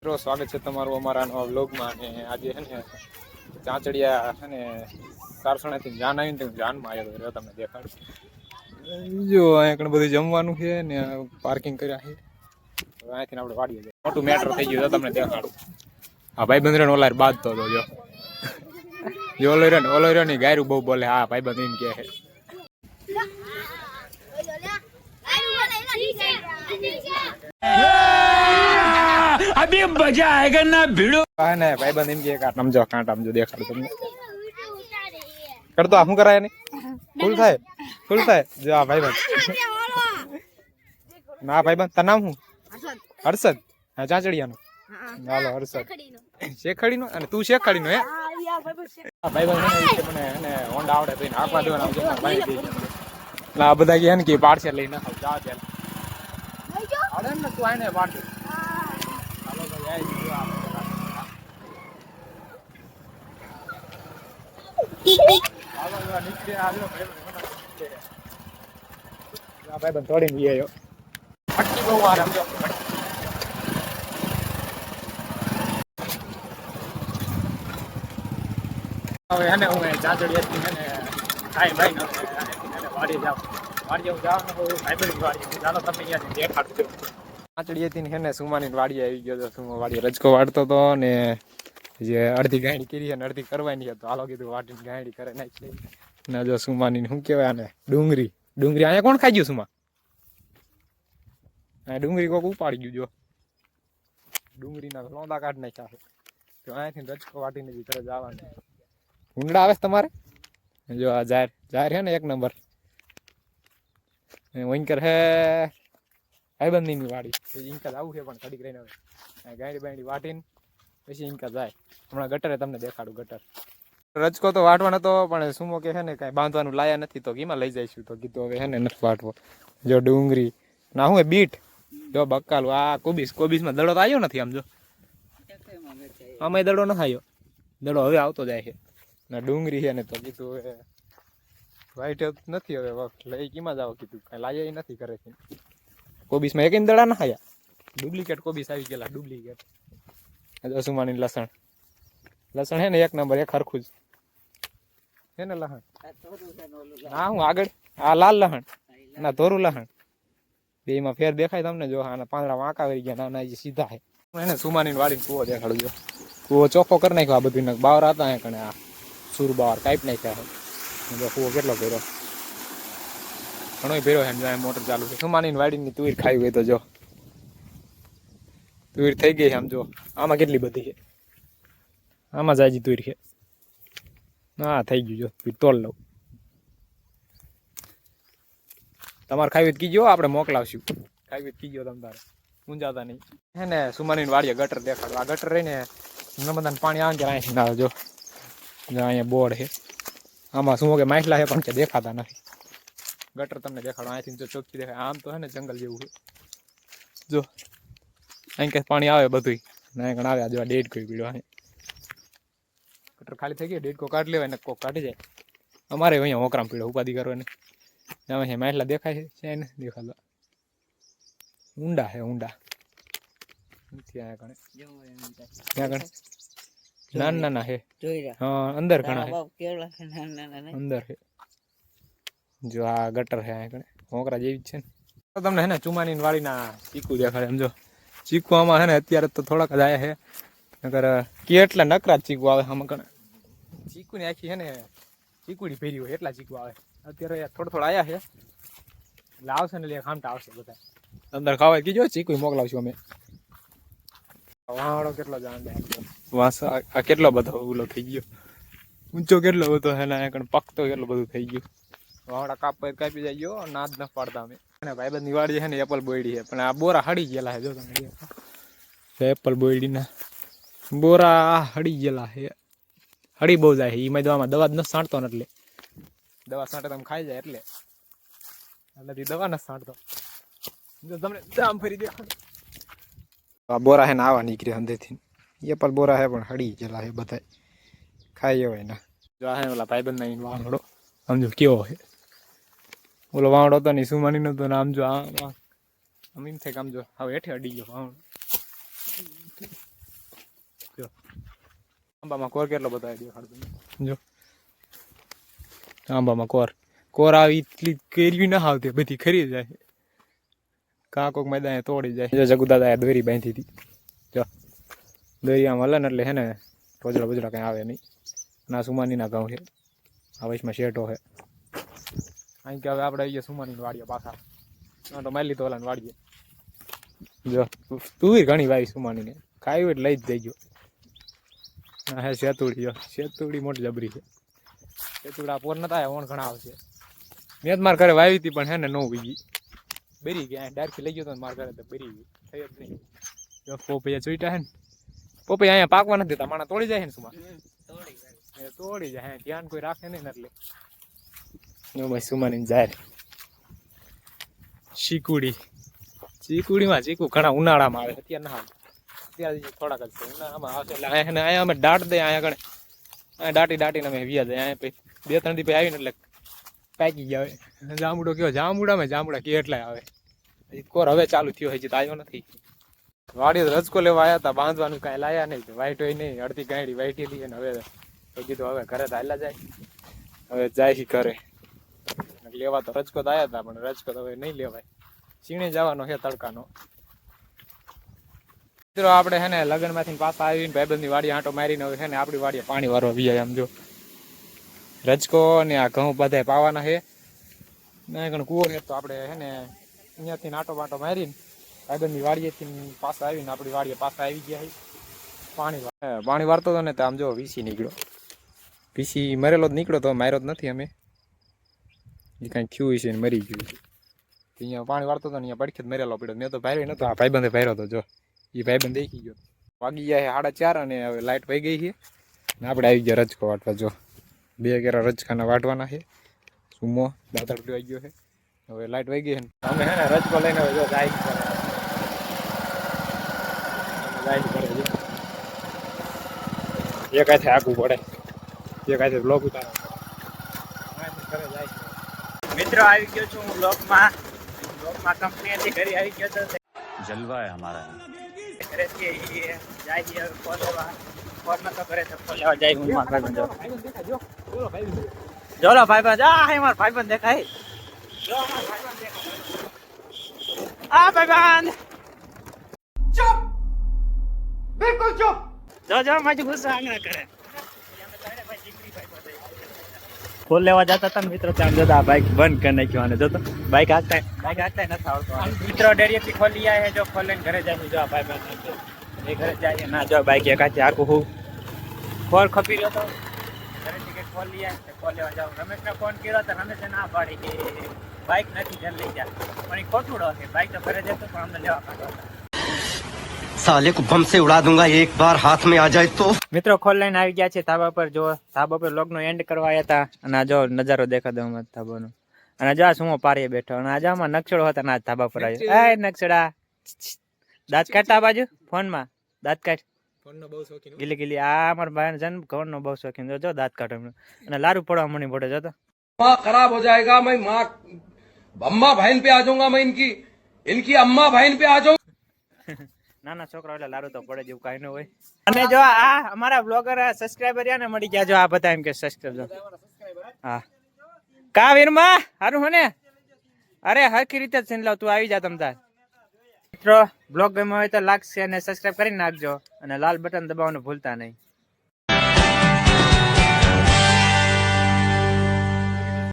મિત્રો સ્વાગત છે તમારું અમારા નવા વ્લોગમાં. અને આજે છે ને ચાંચડિયા છે ને સારસણાથી જાન આવીને તો જાનમાં આવ્યો રહ્યો, તમને દેખાડું. જો અહીંયા ઘણું બધું જમવાનું છે ને પાર્કિંગ કર્યા છે. હવે અહીંથી આપણે વાડીએ જઈએ. મોટું મેટ્રો થઈ ગયું તો તમને દેખાડું. હા ભાઈ બંધ ઓલાર બાદ તો જો ઓલો રહ્યો ની ગાયરું બહુ બોલે. હા ભાઈ બંધ એમ કે છે अभी मजा आएगा ना भिड़ो। હા ને ભાઈ બંધ એમ કે સમજો કાંટા સમજો દેખાડું તમને. કરતો શું કરાય નહીં ફૂલ થાય જો આ ભાઈ બંધ. ના ભાઈ બંધ તાર નામ શું? હર્ષદ. હા ચાંચડિયાનો. હાલો હર્ષદ. શેખડીનો અને તું શેખડીનો હે? ભાઈ બંધ મને એને હોન્ડા આવડે તો આંખમાં દેવાના ભાઈ દે. આ બધા કે ને કે પાર્સલ લઈને જા ચાલ આવડે ને તું આને પાર્સલ. હાલો ભાઈ ભાઈ બંધ તોડીને ગયો. ફટકી બહુ વાર સમજો. હવે એને હું ચાંચડિયાથી એને કાંઈ ભાઈ વાડી જાઉં હું જાઉં ને ભાઈ વાડી ચાલો તમે અહીંયા દેખાડજો. ચાંચડિયાથી ને સુમાની વાડી આવી ગયો હતો. સુમો વાડી રજકો વાળતો હતો ને જે અડધી ગાયડી કરી અને અડધી કરવાની હતી. હાલો કીધું વાટીને ગાયડી કરે નાખી ને જો સુમાની શું કહેવાય આને ડુંગળી અહીંયા કોણ ખાઈ ગયું સુમા? આ ડુંગળી કોક ઉપાડી ગયું. જો ડુંગળીના લોંદા કાઢી નાખ્યા છે. તો અહીંયાથી રજકો વાટીને બી તરત જવાનું. ઊંડા આવે તમારે જો આ જાહેર છે ને એક નંબર. વંકર હે ભાઈબંધીની વાડી ઇન્કા આવું છે પણ ઘડીક રહીને હવે ગાયડી બાયડી વાટીને પછી ઇન્કા જાય. હમણાં ગટરે તમને દેખાડું. ગટર રજકો તો વાટવાનો હતો પણ સુમો કે છે ને કાંઈ બાંધવાનું લાયા નથી તો કીમાં લઈ જઈશું. તો કીધું હવે છે ને નથી વાટવો. જો ડુંગળી ના હું બીટ જો બકાલું આ કોબીસમાં દડો તો આવ્યો નથી. આમ જો આમાં દડો ન આવ્યો. દડો હવે આવતો જાય છે. ના ડુંગળી છે ને તો કીધું હવે વાઈટ નથી હવે લઈ કીમાં જાવ કીધું કાંઈ લાયા નથી કરે છે. કોબીસમાં એક દડા ના ખાયા. ડુપ્લિકેટ કોબીસ આવી ગયેલા ડુપ્લિકેટ. સુમાની લસણ હે ને એક નંબર એક હરખું જ છે ને લહણ. હા હું આગળ આ લાલ લહણ ના ધોરું લહણ બેમાં ફેર દેખાય તમને. જો આના પાંદડા વાંકા વળી ગયા નાના જે સીધા હે. એને સુમાની વાડીને કૂવો દેખાડજો. કૂવો ચોખ્ખો કરી નાખ્યો. આ બધું બાવર હતા કણે આ સુર બાવર કાપી નાખ્યા છે. જો કૂવો કેટલો ભર્યો ઘણો ભર્યો છે. મોટર ચાલુ છે. સુમાની વાડીની તુર ખાઈ હોય તો જો તુર થઈ ગઈ છે. આમ જો આમાં કેટલી બધી છે. આમાં જાજી તુર છે. હા થઈ ગયું. જો તુર તોલ લઉં. તમારે ખાવી કીજો આપણે મોકલાવશું. ખાવી કીજો તમે તારે ઊંઝાતા નહીં હે ને. સુમાની વાડીએ ગટર દેખાડો. આ ગટર રહીને નર્મદાને પાણી આવે ત્યારે અહીંથી ના જો અહીંયા બોર્ડ છે. આમાં શું કે માછલા છે પણ કે દેખાતા નથી. ગટર તમને દેખાડો અહીંથી જો ચોખ્ખી દેખાય. આમ તો છે ને જંગલ જેવું છે. જો અહીં કે પાણી આવે બધું અહીં કણ આવે. જો ડેડ કોઈ પીડો અહીં ગટર ખાલી થઈ ગઈ. ડેડકો કાઢી લેવાય ને કોક કાઢી જાય. અમારે અહીંયા હોકરામ પીડો ઉપાધિ કરવાની. અમે માછલા દેખાય છે નથી દેખાતા. ઊંડા છે ઊંડા નથી. અહીંયા કણે નાના હે. હા અંદર ઘણા હે અંદર છે. જો આ ગટર છે અહીંયા કણે હોકરા જેવી જ છે ને. તમને હે ને ચુમાની વાડીના ચીકુ દેખાડે. સમજો ચીકુ આમાં છે ને અત્યારે તો થોડાક જ આવ્યા છે. નકર કેટલા નકરા જ ચીકુ આવે આમાં કણે. ચીકુની આખી છે ને ચીકુડી ભેરી હોય એટલા ચીકુ આવે. અત્યારે થોડા આવ્યા છે એટલે આવશે ને એટલે ખામટા આવશે બધા. અંદર ખાવા કીજો ચીકુ મોકલાવશું અમે. વાળો કેટલો જાણે વાસ આ કેટલો બધો ઓલો થઈ ગયો. ઊંચો કેટલો બધો છે ને અહીંયા પકતો કેટલો બધું થઈ ગયું. વાવડા કાપી જાય ગયો નાદ ન પાડતા અમે. અને ભાઈબંધની વાડી છે ને એપલ બોયડી છે પણ આ બોરા હડી ગયેલા છે. જો તમે એપલ બોયડીના બોરા હડી ગયેલા છે. હડી બહુ જાય છે. એમાં દવામાં દવા જ ન સાંટતો ને એટલે દવા સાંટે તમે ખાઈ જાય એટલે દવા ન સાંટતો. તમને દામ ફરી દેખો. આ બોરા હે ને આવા નીકળે અંદરથી. એપલ બોરા હે પણ હડી ગયેલા છે બધા. ખાઈ હોય ને જો હે ઓલા ભાઈબંધ ના વાંગડો સમજો કેવો છે. ઓલો વાવડો હતો ને સુમાની નતો ને આમ જો આમ એમ થાય કે આમ જો હવે હેઠે અડી ગયો વાવડો. આંબામાં કોર કેટલો બધો દેખાડતો જો આંબામાં કોર આવી એટલી કેરી ના આવતી બધી ખરી જાય કાકોક મેદાને તોડી જાય જો જગુદાદા દોરી બાંધી હતી જો દોરી આમ હલે ને એટલે હે ને રોજડા બોજડા કઈ આવે નહીં ના સુમાની ના ઘઉં છે આ વયસમાં શેઠો છે અહીં કે હવે આપણે આવીએ સુમાની વાડીએ પાછા તો મારી લીધો ઓલા વાડીએ જો તું ઘણી વાવી સુમાની ને ખાયું એટલે લઈ જ જઈજો હા હે શેતુડી જો શેતુડી મોટી જબરી છે શેતુડા પોર નતા ઓણ ઘણા આવશે મેં જ માર ઘરે વાવી હતી પણ હે ને નો વીગી બેરી ગયા ડાયરેક્ટ લઈ ગયો તો માર ઘરે તો બેરી ગઈ થઈ જ નહીં જો પોપૈયા ચૂઈટા હે ને પોપૈયા અહીંયા પાકવા નથી દેતા માણા તોડી જાય ને સુમા તોડી જાય ધ્યાન કોઈ રાખે નહીં ને એટલે જો ભાઈ સુમાની જાય ચીકુડીમાં ચીકુ ઘણા ઉનાળામાં આવે અત્યારે ના આવે અત્યારે થોડાક જ છે ઉનાળામાં આવશે એટલે અહીંયા અમે દાટ દે અહીંયા આગળ અહીંયા દાટીને અમે વ્યા જાય અહીંયા પછી 2-3 દી પછી આવીને એટલે પાકી ગયા હોય જાંબુડો કયો જાંબુડા કે એટલાય આવે કોર હવે ચાલુ થયો હજી તો આવ્યો નથી વાડી રજકો લેવા આવ્યા હતા બાંધવાનું કાંઈ લાયા નહીં વાઈટ હોય નહીં અડધી ગાંડી વાઈટી હતી અને હવે તો કીધું હવે ઘરે તો હાલ્યા જાય હવે જાય ઘરે લેવા તો રજકો તો આવ્યા હતા પણ રજકો તો હવે નહીં લેવાય ચીણે જવાનો છે તડકાનો મિત્રો આપણે હે ને લગ્નમાંથી પાછા આવીને ભાઈબંધની વાડી આંટો મારીને હવે છે ને આપણી વાડીએ પાણી વારવા વીયા આમ જો રજકો ને આ ઘઉં બધા પાવાના છે ને કૂવો ને તો આપણે હે ને અહીંયાથી આંટો બાંટો મારીને ભાઈબંધની વાડીએથી પાછા આવીને આપણી વાડીએ પાછા આવી ગયા છે પાણી વારતો હતો ને તો આમ જો વીસી નીકળ્યો વીસી મરેલો જ નીકળ્યો તો માર્યો જ નથી અમે એ કાંઈ થયું છે ને મરી ગયું છે અહીંયા પાણી વાળતો હતો ને અહીંયા પડખે જ મરેલો પડ્યો મેં તો ભાર્યો નતો આ ભાઈબંધે ભાર્યો હતો જો એ ભાઈબંધ દેખી ગયો વાગી ગયા છે 4:30 અને હવે લાઇટ વહી ગઈ છે ને આપણે આવી ગયા રજકો વાટવા જો 2 કેરા રજકાના વાટવાના છે સુમો દાંતડ પડી ગયો છે હવે લાઇટ વહી ગઈ છે અમે હે ને રજકો લઈને હવે જો લાઈટ કરે જો એક હાથે આગું પડે એક હાથે બ્લોક ઉતારો કરે જાય મિત્રો આવી ગયો છું હું બ્લોકમાં કંપનીથી ઘરે આવી ગયો તો जलवा है हमारा ઘરેથી જાય ફોન નતો કરે તો લેવા જાય હું મારા ભાઈબંધ જોલો ભાઈબંધ આ હે મારા ભાઈબંધ દેખાય જો મારા ભાઈબંધ દેખાય આ ભાઈબંધ ચૂપ બિલકુલ ચૂપ જો માજી ગુસ્સા આંગણા કરે ફોન લેવા જતા હતા મિત્રો ત્યાં જતા બાઇક બંધ કરી નાખ્યો અને જોતો બાઇક હાંકતા નથી આવતો મિત્રો ડેરીએથી ખોલી આવે જો ખોલીને ઘરે જાય જો ભાઈ એ ઘરે જાય ના જો બાઇક એકાથી આખું હું ખોર ખપી રહ્યો તો ઘરેથી કંઈક ખોલી આવે ખોલ લેવા જાવ રમેશને ફોન કર્યો તો રમેશે ના પાડી કે બાઇક નથી જલ્દી જાય પણ એ ખોટું હશે બાઇક તો ઘરે જતો પણ અમને લેવા કાઢો साले को बम से उड़ा दूंगा एक बार हाथ में आ जाए तो મિત્રો ખોલ લઈને આવી ગયા છે ધાબા પર જો ધાબા પર લોગનો એન્ડ કરવા આવ્યા હતા અને આ જો નજારો દેખા દઉં ધાબાનો અને જો શું પારીએ બેઠો અને આજે આમાં નકશડો હતો ને આ ધાબા પર આવ્યો એ નકશડા દાંત કાઢતા બાજુ ફોનમાં દાંત કાઢ ફોનનો બહુ શોખીન ગીલી ગીલી આ અમારા ભાઈ જન્મ ઘરનો બહુ શોખીન જો દાંત કાઢો અને લારું પડવા મણી પડે જો તો खराब हो जाएगा मैं माँ अम्मा बहन पे आ जाऊंगा मैं इनकी अम्मा बहन पे आ जाऊंगा નાના છોકરા એટલે લારું તો પડે જેવું કાંઈ ન હોય અને જો આ અમારા બ્લોગર સબસ્ક્રાઇબર ને મળી ગયા જો આ બધા એમ કે સબસ્ક્રાઇબર હા કા વીરમાં હારું હને અરે હરખી રીતે સીન લાવ તું આવી જા તમતાર મિત્રો બ્લોગ ગમ્યો હોય તો લાઈક શેર અને સબસ્ક્રાઇબ કરી નાખજો અને લાલ બટન દબાવવાનું ભૂલતા નહીં